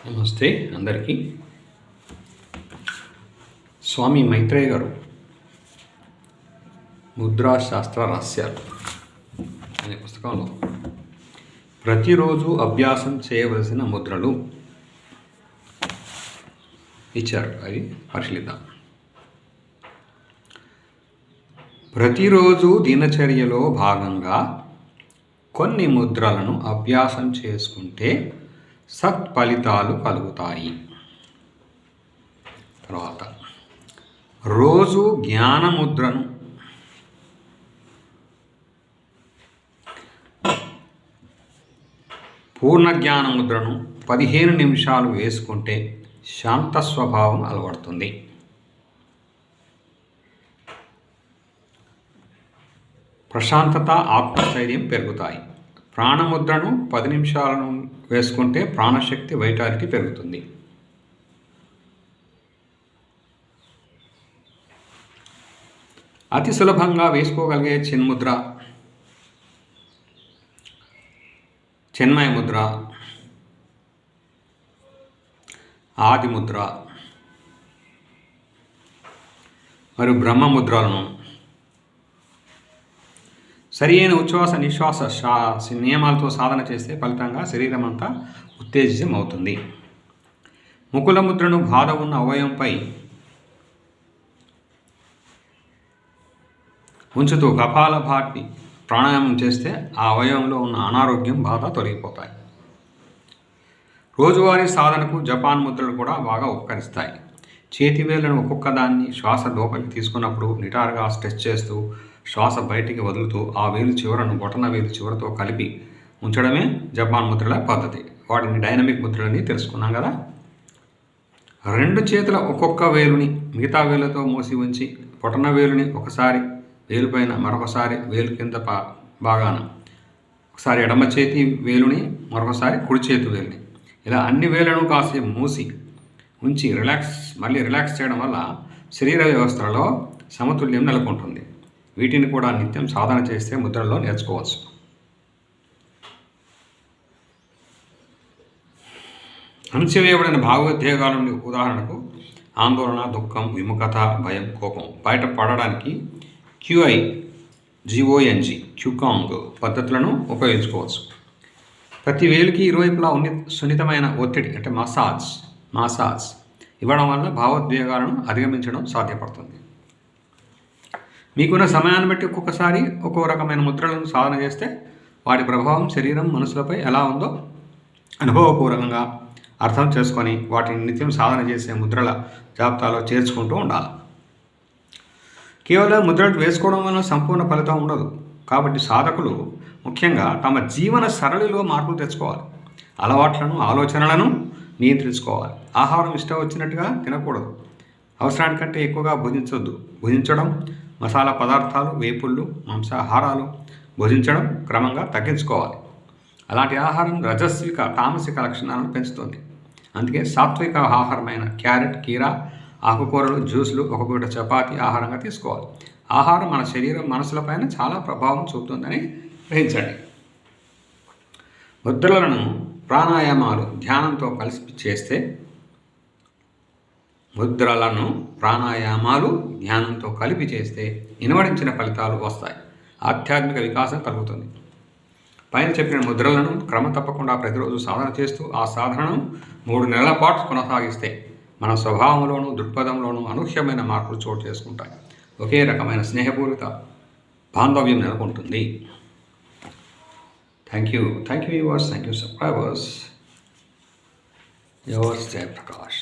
నమస్తే అందరికీ. స్వామి మైత్రేయ గారు ముద్రాశాస్త్ర రహస్యాలు అనే పుస్తకంలో ప్రతిరోజు అభ్యాసం చేయవలసిన ముద్రలు ఇచ్చారు. అవి పరిశీలిద్దాం. ప్రతిరోజు దినచర్యలో భాగంగా కొన్ని ముద్రలను అభ్యాసం చేసుకుంటే సత్ఫలితాలు కలుగుతాయి. తర్వాత రోజు జ్ఞానముద్రను పూర్ణ జ్ఞానముద్రను 15 నిమిషాలు వేసుకుంటే శాంత స్వభావం అలవడుతుంది. ప్రశాంతత, ఆత్మస్థైర్యం పెరుగుతాయి. ప్రాణముద్రను 10 నిమిషాలను వేసుకుంటే ప్రాణశక్తి, వైటాలిటీ పెరుగుతుంది. అతి సులభంగా వేసుకోగలిగే చిన్ముద్ర, చిన్మయ ముద్ర, ఆదిముద్ర మరియు బ్రహ్మముద్రలను సరి అయిన ఉచ్ఛ్వాస నిశ్వాస నియమాలతో సాధన చేస్తే ఫలితంగా శరీరం అంతా ఉత్తేజితం అవుతుంది. ముకుల ముద్రను బాధ ఉన్న అవయవంపై ఉంచుతూ కపాలభాతి ప్రాణాయామం చేస్తే ఆ అవయవంలో ఉన్న అనారోగ్యం, బాధ తొలగిపోతాయి. రోజువారీ సాధనకు జపాన్ ముద్రలు కూడా బాగా ఉపకరిస్తాయి. చేతి వేళ్లను ఒక్కొక్క దాన్ని శ్వాస లోపలికి తీసుకున్నప్పుడు నిటారుగా స్ట్రెచ్ చేస్తూ శ్వాస బయటికి వదులుతూ ఆ వేలు చివరను బొటన వేలు చివరతో కలిపి ఉంచడమే జపాన్ ముద్రల పద్ధతి. వాటిని డైనమిక్ ముద్రలని తెలుసుకున్నాం కదా. 2 చేతుల ఒక్కొక్క వేలుని మిగతా వేలుతో మూసి ఉంచి బొటన వేలుని ఒకసారి వేలుపైన, మరొకసారి వేలు కింద భాగాన, ఒకసారి ఎడమ చేతి వేలుని, మరొకసారి కుడి చేతి వేలుని, ఇలా అన్ని వేలను కాసేపు మూసి ఉంచి మళ్ళీ రిలాక్స్ చేయడం వల్ల శరీర వ్యవస్థలలో సమతుల్యం నెలకొంటుంది. వీటిని కూడా నిత్యం సాధన చేస్తే ముద్రల్లో నేర్చుకోవచ్చు. అణచివేయబడిన భావోద్వేగాల నుండి, ఉదాహరణకు ఆందోళన, దుఃఖం, విముఖత, భయం, కోపం బయట పడడానికి క్యూకాంగ్ పద్ధతులను ఉపయోగించుకోవచ్చు. ప్రతి వేలుకి ఇరువైపులా సున్నితమైన ఒత్తిడి అంటే మసాజ్ ఇవ్వడం వల్ల భావోద్వేగాలను అధిగమించడం సాధ్యపడుతుంది. మీకున్న సమయాన్ని బట్టి ఒక్కొక్కసారి ఒక్కో రకమైన ముద్రలను సాధన చేస్తే వాటి ప్రభావం శరీరం, మనసులపై ఎలా ఉందో అనుభవపూర్వకంగా అర్థం చేసుకొని వాటిని నిత్యం సాధన చేసే ముద్రల జాబితాలో చేర్చుకుంటూ ఉండాలి. కేవలం ముద్రలు వేసుకోవడం వల్ల సంపూర్ణ ఫలితం ఉండదు. కాబట్టి సాధకులు ముఖ్యంగా తమ జీవన సరళిలో మార్పులు తెచ్చుకోవాలి. అలవాట్లను, ఆలోచనలను నియంత్రించుకోవాలి. ఆహారం ఇష్టం వచ్చినట్టుగా తినకూడదు. అవసరానికంటే ఎక్కువగా భుజించడం, మసాలా పదార్థాలు, వేపుళ్ళు, మాంసాహారాలు భుజించడం క్రమంగా తగ్గించుకోవాలి. అలాంటి ఆహారం రజస్విక, తామసిక లక్షణాలను పెంచుతుంది. అందుకే సాత్విక ఆహారమైన క్యారెట్, కీరా, ఆకుకూరలు, జ్యూసులు, ఒక పూట చపాతి ఆహారంగా తీసుకోవాలి. ఆహారం మన శరీరం, మనసులపైన చాలా ప్రభావం చూపుతుందని గ్రహించండి. ముద్రలను ప్రాణాయామాలు, ధ్యానంతో కలిసి చేస్తే ఇనువడించిన ఫలితాలు వస్తాయి. ఆధ్యాత్మిక వికాసం కలుగుతుంది. పైన చెప్పిన ముద్రలను క్రమం తప్పకుండా ప్రతిరోజు సాధన చేస్తూ ఆ సాధనను 3 నెలల పాటు కొనసాగిస్తే మన స్వభావంలోనూ, దృక్పథంలోనూ అనూహ్యమైన మార్పులు చోటు చేసుకుంటాయి. ఒకే రకమైన స్నేహపూరిత బాంధవ్యం నెలకొంటుంది. Thank you viewers, thank you subscribers. Yours Jayaprakash.